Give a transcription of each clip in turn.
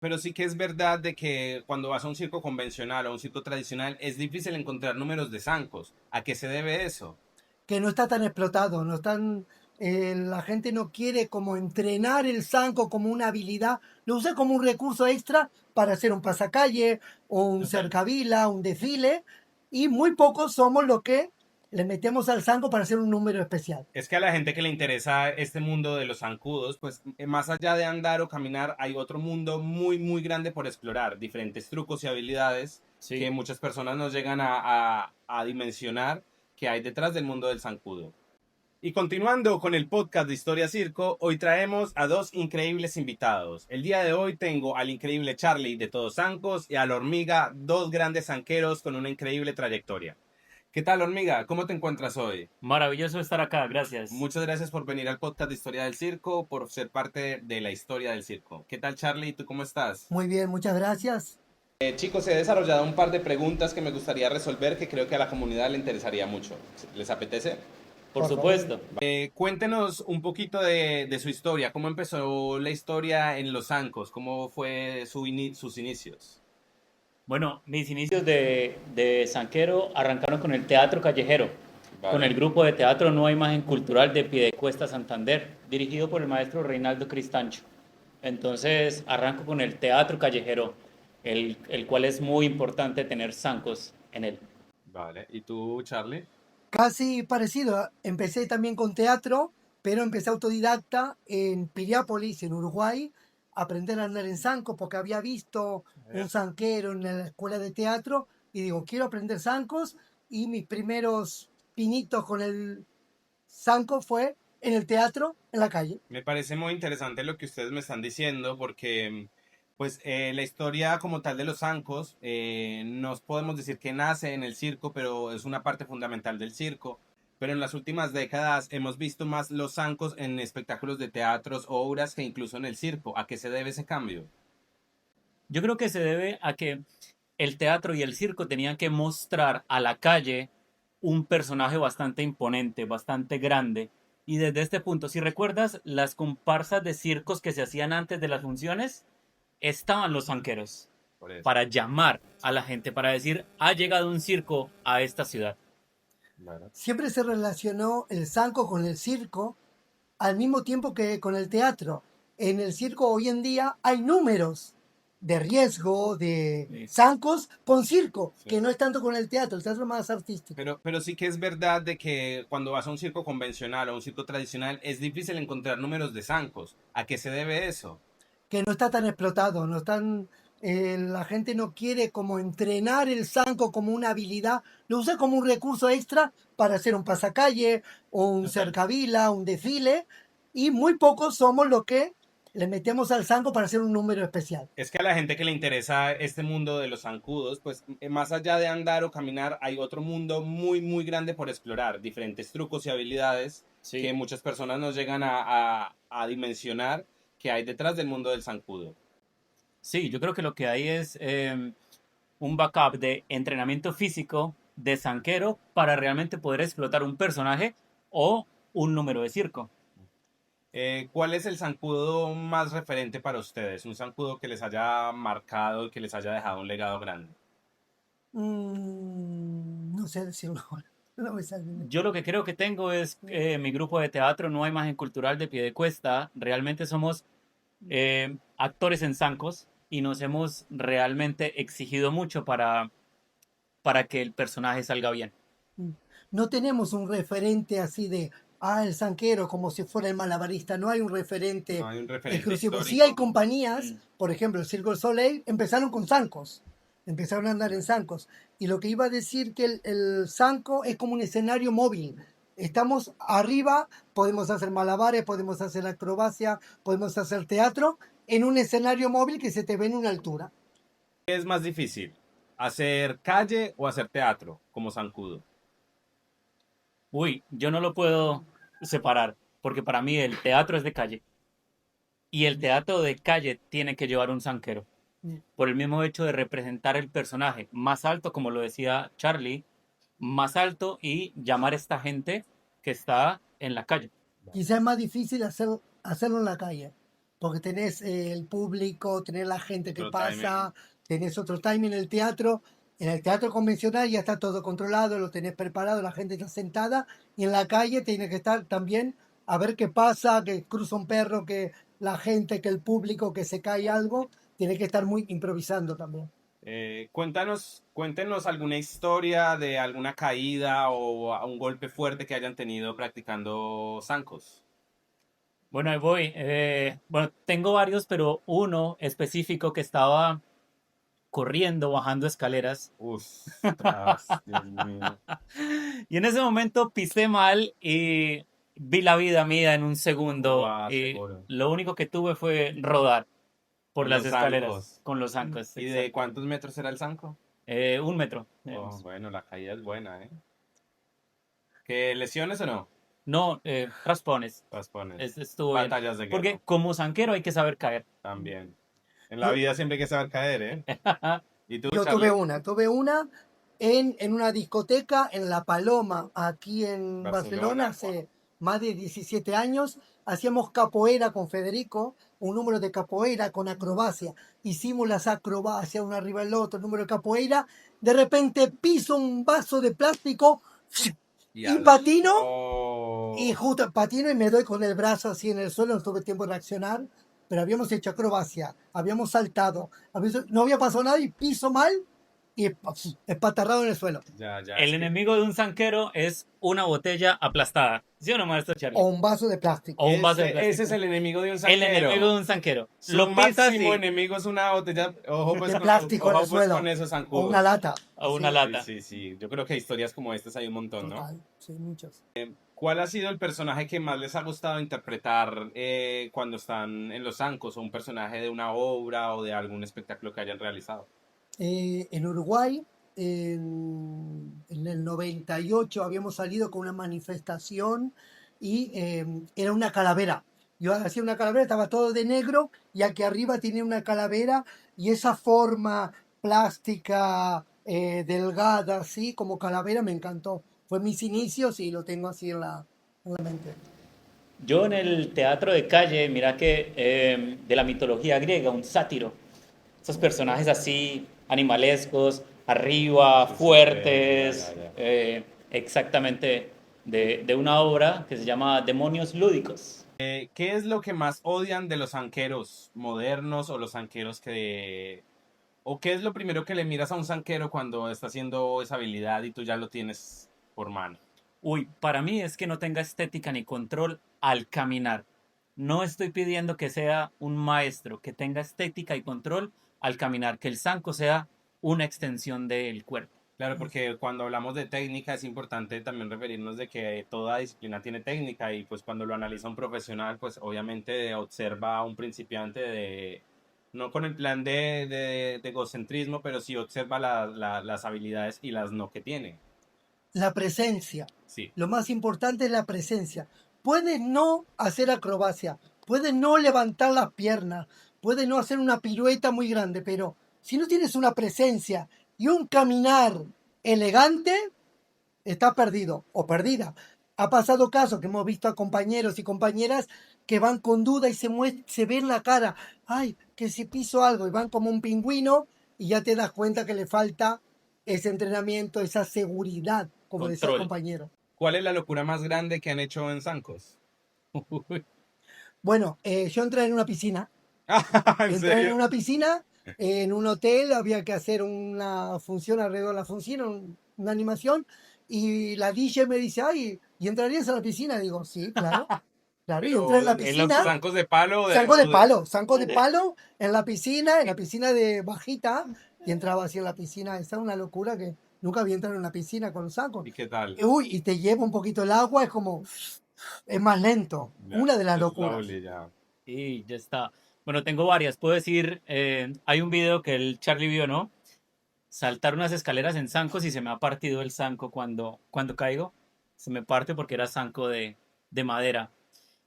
pero sí que es verdad de que cuando vas a un circo convencional o a un circo tradicional es difícil encontrar números de zancos. ¿A qué se debe eso? Que no está tan explotado, no están, la gente no quiere como entrenar el zanco como una habilidad, lo usa como un recurso extra para hacer un pasacalle o un Total. cercavila, un desfile, y muy pocos somos los que le metemos al zanco para hacer un número especial. Es que a la gente que le interesa este mundo de los zancudos, pues más allá de andar o caminar, hay otro mundo muy, muy grande por explorar, diferentes trucos y habilidades que Sí. muchas personas no llegan a dimensionar que hay detrás del mundo del zancudo. Y continuando con el podcast de Historia Circo, hoy traemos a dos increíbles invitados. El día de hoy tengo al increíble Charlie de Todos Zancos y a la Hormiga, dos grandes zanqueros con una increíble trayectoria. ¿Qué tal, Hormiga? ¿Cómo te encuentras hoy? Maravilloso estar acá, gracias. Muchas gracias por venir al podcast de Historia del Circo, por ser parte de la historia del circo. ¿Qué tal, Charlie? ¿Tú cómo estás? Muy bien, muchas gracias. Chicos, he desarrollado un par de preguntas que me gustaría resolver que creo que a la comunidad le interesaría mucho. ¿Les apetece? Por Por favor. supuesto. Cuéntenos un poquito de su historia. ¿Cómo empezó la historia en Los Zancos? ¿Cómo fue sus inicios? Bueno, mis inicios de zanquero arrancaron con el teatro callejero, con el Vale. grupo de teatro Nueva Imagen Cultural de Piedecuesta, Santander, dirigido por el maestro Reinaldo Cristancho. Entonces arranco con el teatro callejero, el cual es muy importante tener zancos en él. Vale. ¿Y tú, Charlie? Casi parecido, empecé también con teatro, pero empecé autodidacta en Piriápolis, en Uruguay, a aprender a andar en zanco porque había visto un zanquero en la escuela de teatro y digo, quiero aprender zancos y mis primeros pinitos con el zanco fue en el teatro, en la calle. Me parece muy interesante lo que ustedes me están diciendo porque pues la historia como tal de los zancos nos podemos decir que nace en el circo, pero es una parte fundamental del circo. Pero en las últimas décadas hemos visto más los zancos en espectáculos de teatros o obras que incluso en el circo. ¿A qué se debe ese cambio? Yo creo que se debe a que el teatro y el circo tenían que mostrar a la calle un personaje bastante imponente, bastante grande. Y desde este punto, si recuerdas las comparsas de circos que se hacían antes de las funciones, estaban los zanqueros Por eso. para llamar a la gente, para decir, ha llegado un circo a esta ciudad. Claro. Siempre se relacionó el zanco con el circo al mismo tiempo que con el teatro. En el circo hoy en día hay números de riesgo, de Sí. zancos con circo, Sí. que no es tanto con el teatro más artístico. Pero sí que es verdad de que cuando vas a un circo convencional o un circo tradicional es difícil encontrar números de zancos. ¿A qué se debe eso? Que no está tan explotado, no están, la gente no quiere como entrenar el zanco como una habilidad, lo usa como un recurso extra para hacer un pasacalle o un Total. cercavila, un desfile, y muy pocos somos los que le metemos al zanco para hacer un número especial. Es que a la gente que le interesa este mundo de los zancudos, pues más allá de andar o caminar, hay otro mundo muy, muy grande por explorar, diferentes trucos y habilidades que Sí. muchas personas no llegan a dimensionar que hay detrás del mundo del zancudo. Sí, yo creo que lo que hay es un backup de entrenamiento físico de zanquero para realmente poder explotar un personaje o un número de circo. ¿Cuál es el zancudo más referente para ustedes? Un zancudo que les haya marcado y que les haya dejado un legado grande. No sé decirlo ahora, no me sale. Yo lo que creo que tengo es mi grupo de teatro Nueva Imagen Cultural de Piedecuesta. Realmente somos actores en zancos y nos hemos realmente exigido mucho para que el personaje salga bien. No tenemos un referente así de, el zanquero, como si fuera el malabarista. No hay un No referente hay un referente exclusivo. Sí hay histórico. compañías, Mm. por ejemplo, el Circo del Soleil, empezaron con zancos. Empezaron a andar en zancos. Y lo que iba a decir que el zanco es como un escenario móvil. Estamos arriba, podemos hacer malabares, podemos hacer acrobacia, podemos hacer teatro en un escenario móvil que se te ve en una altura. ¿Qué es más difícil? ¿Hacer calle o hacer teatro como zancudo? Uy, yo no lo puedo separar, porque para mí el teatro es de calle y el teatro de calle tiene que llevar un zanquero, por el mismo hecho de representar el personaje más alto, como lo decía Charlie, más alto y llamar a esta gente que está en la calle. Quizá es más difícil hacerlo en la calle. porque tenés el público, tenés la gente que Otro pasa, tenés otro timing en el teatro. En el teatro convencional ya está todo controlado, lo tenés preparado, la gente está sentada, y en la calle tiene que estar también a ver qué pasa, que cruza un perro, que la gente, que el público, que se cae algo, tiene que estar muy improvisando también. Cuéntenos alguna historia de alguna caída o un golpe fuerte que hayan tenido practicando zancos. Bueno, ahí voy. Bueno, tengo varios, pero uno específico que estaba corriendo, bajando escaleras. Ostras, Dios mío. Y en ese momento pisé mal y vi la vida mía en un segundo. Guau, Y seguro. lo único que tuve fue rodar por Con las los escaleras zancos. con los zancos. ¿Y de Exacto. cuántos metros era el zanco? 1 metro. Oh, bueno, la caída es buena, ¿eh? ¿Qué lesiones o no? No, raspones. Raspones. Estuvo bien. Batallas de Porque guerra, como zanquero hay que saber caer. también. En la Yo, vida siempre hay que saber caer, ¿eh? ¿Y tú, yo Charlie? tuve una en una discoteca en La Paloma, aquí en Barcelona, Barcelona. hace más de 17 años. Hacíamos capoeira con Federico, un número de capoeira con acrobacia. Hicimos las acrobacias, uno arriba del otro, número de capoeira. De repente piso un vaso de plástico y patino, y Oh, justo patino y me doy con el brazo así en el suelo, no tuve tiempo de reaccionar, pero habíamos hecho acrobacia, habíamos saltado, no había pasado nada y piso mal y espatarrado en el suelo. ya, El es que enemigo de un zanquero es una botella aplastada. ¿Sí o no, maestro Charlie? O un vaso de plástico. O un vaso de ese es plástico. el enemigo de un El enemigo de zanquero. un zanquero. Su Lo pisas máximo y... enemigo es una botella. Ojo pues De plástico en el ojo, pues, suelo con esos o una zancudos. lata. O una Sí, lata. Sí. Yo creo que historias como estas hay un montón, ¿no? total, sí, muchos. ¿Cuál ha sido el personaje que más les ha gustado interpretar cuando están en los zancos? ¿O un personaje de una obra o de algún espectáculo que hayan realizado? En Uruguay, en el 98 habíamos salido con una manifestación y era una calavera. Yo hacía una calavera, estaba todo de negro y aquí arriba tenía una calavera, y esa forma plástica, delgada, así como calavera, me encantó. Fue mis inicios y lo tengo así en la mente. Yo en el teatro de calle, mira que de la mitología griega, un sátiro. Esos personajes así, animalescos, arriba, fuertes, Ya. exactamente de una obra que se llama Demonios Lúdicos. ¿Qué es lo que más odian de los zanqueros modernos o los zanqueros que... ¿O qué es lo primero que le miras a un zanquero cuando está haciendo esa habilidad y tú ya lo tienes por mano? Uy, para mí es que no tenga estética ni control al caminar. No estoy pidiendo que sea un maestro, que tenga estética y control al caminar, que el zanco sea una extensión del cuerpo. Claro, porque cuando hablamos de técnica es importante también referirnos de que toda disciplina tiene técnica y pues cuando lo analiza un profesional pues obviamente observa a un principiante de, no con el plan de egocentrismo, pero sí observa las habilidades y las no que tiene. La presencia. Sí, Lo más importante es la presencia. Puedes no hacer acrobacia, puedes no levantar las piernas, puedes no hacer una pirueta muy grande, pero si no tienes una presencia y un caminar elegante, estás perdido o perdida. Ha pasado casos que hemos visto a compañeros y compañeras que van con duda y se ve en la cara, ay, que si piso algo, y van como un pingüino, y ya te das cuenta que le falta ese entrenamiento, esa seguridad, como decía el Control. compañero. ¿cuál es la locura más grande que han hecho en zancos? Bueno, yo entré en una piscina. ¿En Entré en serio? una piscina, en un hotel, había que hacer una función alrededor de la función, una animación, y la DJ me dice, ay, ¿y entrarías a la piscina? Digo, sí, claro, claro, y entré en Pero la En los piscina, zancos de palo zanco de palo, en la piscina de bajita, y entraba así en la piscina. Esa es una locura que nunca había entrado en una piscina con los zancos. ¿Y qué tal? Uy, y te lleva un poquito el agua, es como, es más lento, Ya, una de las es locuras. slowly, ya. Y ya está. Bueno, tengo varias. Puedo decir, hay un video que el Charlie vio, ¿no? Saltar unas escaleras en zancos y se me ha partido el zanco cuando caigo. Se me parte porque era zanco de madera.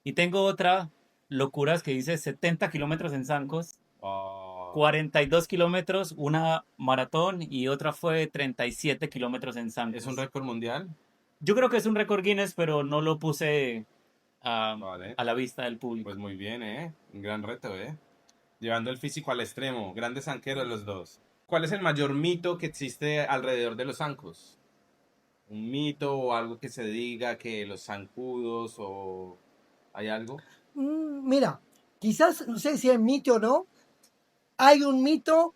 Y tengo otra, locuras, que dice 70 kilómetros en zancos, Oh, 42 kilómetros, una maratón, y otra fue 37 kilómetros en ¿es un zancos. récord mundial? Yo creo que es un récord Guinness, pero no lo puse Vale. a la vista del público. Pues muy bien, ¿eh? Un gran reto, ¿eh? Llevando el físico al extremo. Grandes zanqueros los dos. ¿Cuál es el mayor mito que existe alrededor de los zancos? ¿Un mito o algo que se diga que los zancudos o... ¿Hay algo? Mira, quizás, no sé si es mito o no, hay un mito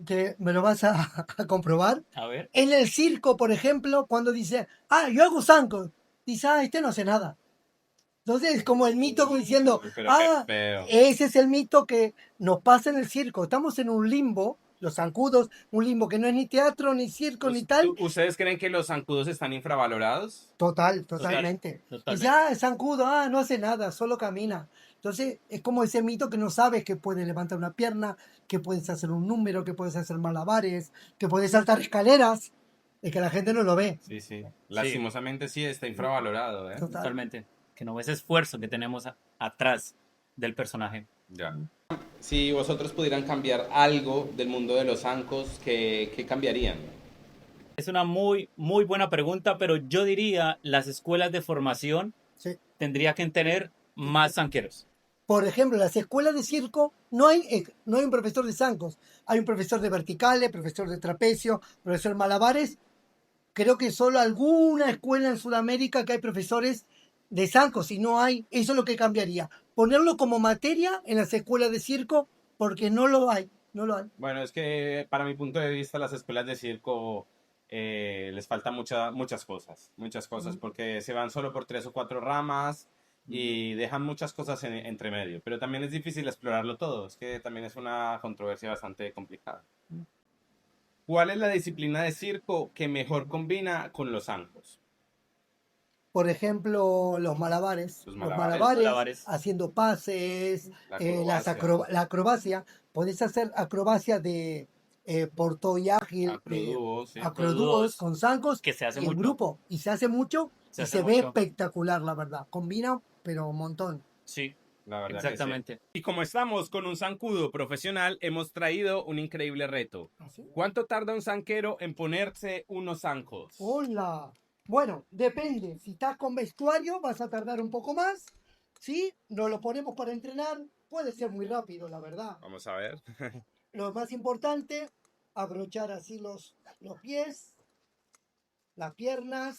que me lo vas a comprobar. A ver. En el circo, por ejemplo, cuando dice, yo hago zancos, dice, este no hace nada. Entonces es como el mito como diciendo, Uy, pero qué feo. ese es el mito que nos pasa en el circo. Estamos en un limbo, los zancudos, un limbo que no es ni teatro, ni circo, ni tal. ¿Ustedes creen que los zancudos están infravalorados? Totalmente. Totalmente. Dice, es zancudo, no hace nada, solo camina. Entonces es como ese mito que no sabes que puedes levantar una pierna, que puedes hacer un número, que puedes hacer malabares, que puedes saltar escaleras. Es que la gente no lo ve. Sí. Lastimosamente sí está infravalorado, ¿eh? Total. Totalmente. Que no ves esfuerzo que tenemos atrás del personaje. Ya. Si vosotros pudieran cambiar algo del mundo de los zancos, ¿qué cambiarían? Es una muy, muy buena pregunta, pero yo diría las escuelas de formación Sí. tendrían que tener más zanqueros. Por ejemplo, en las escuelas de circo no hay un profesor de zancos. Hay un profesor de verticales, profesor de trapecio, profesor de malabares. Creo que solo alguna escuela en Sudamérica que hay profesores de zancos. Si no hay, eso es lo que cambiaría. Ponerlo como materia en las escuelas de circo porque no lo hay. No lo hay. Bueno, es que para mi punto de vista las escuelas de circo les falta muchas cosas, porque se van solo por 3 o 4 ramas y dejan muchas cosas entre medio, pero también es difícil explorarlo todo, es que también es una controversia bastante complicada. ¿Cuál es la disciplina de circo que mejor combina con los zancos? Por ejemplo, los malabares. Los Los malabares. malabares, haciendo pases, la acrobacia. Podés hacer acrobacia de portó y ágil, Acrodúos, sí. acrodúos con zancos Que se hace y en mucho. grupo. Y se hace mucho Se y hace se ve mucho. espectacular, la verdad. Combina, pero un montón. Sí, La verdad que sí. exactamente. Y como estamos con un zancudo profesional, hemos traído un increíble reto. ¿Cuánto tarda un zanquero en ponerse unos zancos? Hola. Bueno, depende. Si estás con vestuario, vas a tardar un poco más. Si nos lo ponemos para entrenar, puede ser muy rápido, la verdad. Vamos a ver. Lo más importante, abrochar así los pies, las piernas.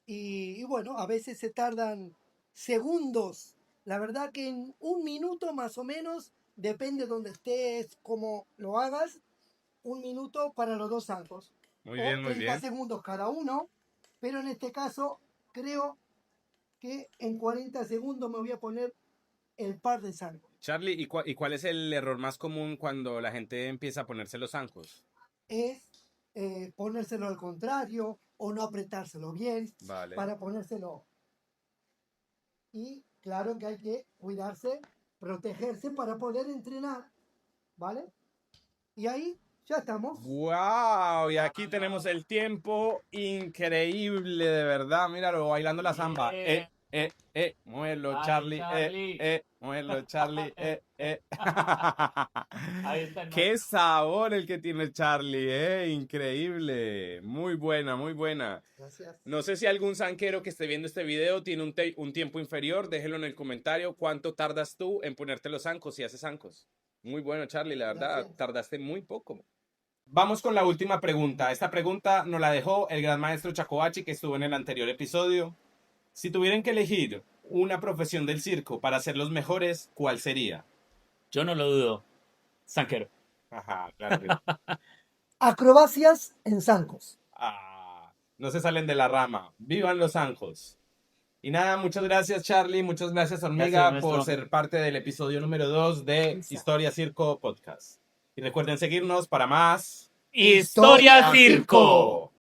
Y bueno, a veces se tardan segundos. La verdad que en 1 minuto más o menos, depende de donde estés, cómo lo hagas, 1 minuto para los 2 zancos. Muy bien, muy 30 bien. segundos cada uno, pero en este caso creo que en 40 segundos me voy a poner el par de zancos. Charlie, ¿y cuál es el error más común cuando la gente empieza a ponerse los zancos? Es ponérselo al contrario o no apretárselo bien Vale. para ponérselo. Y claro que hay que cuidarse, protegerse para poder entrenar, ¿vale? Y ahí ya estamos. ¡Wow! Y aquí tenemos el tiempo increíble, de verdad. Míralo, bailando la samba. Muévelo, Ay, Charlie. Charlie. Muévelo, Charlie. Ahí está el ¡Qué sabor el que tiene Charlie, increíble! Muy buena, muy buena. Gracias. No sé si algún zanquero que esté viendo este video tiene un tiempo inferior. Déjelo en el comentario. ¿Cuánto tardas tú en ponerte los zancos si haces zancos? Muy bueno, Charlie, la verdad. Gracias. Tardaste muy poco. Vamos con la última pregunta. Esta pregunta nos la dejó el gran maestro Chacobachi, que estuvo en el anterior episodio. Si tuvieran que elegir una profesión del circo para ser los mejores, ¿cuál sería? Yo no lo dudo. Zanquero. Ajá, claro. Que... Acrobacias en zancos. No se salen de la rama. ¡Vivan los zancos! Y nada, muchas gracias, Charlie. Muchas gracias, Hormiga, Gracias, por maestro. ser parte del episodio número 2 de Historia Circo Podcast. Y recuerden seguirnos para más Historia Circo.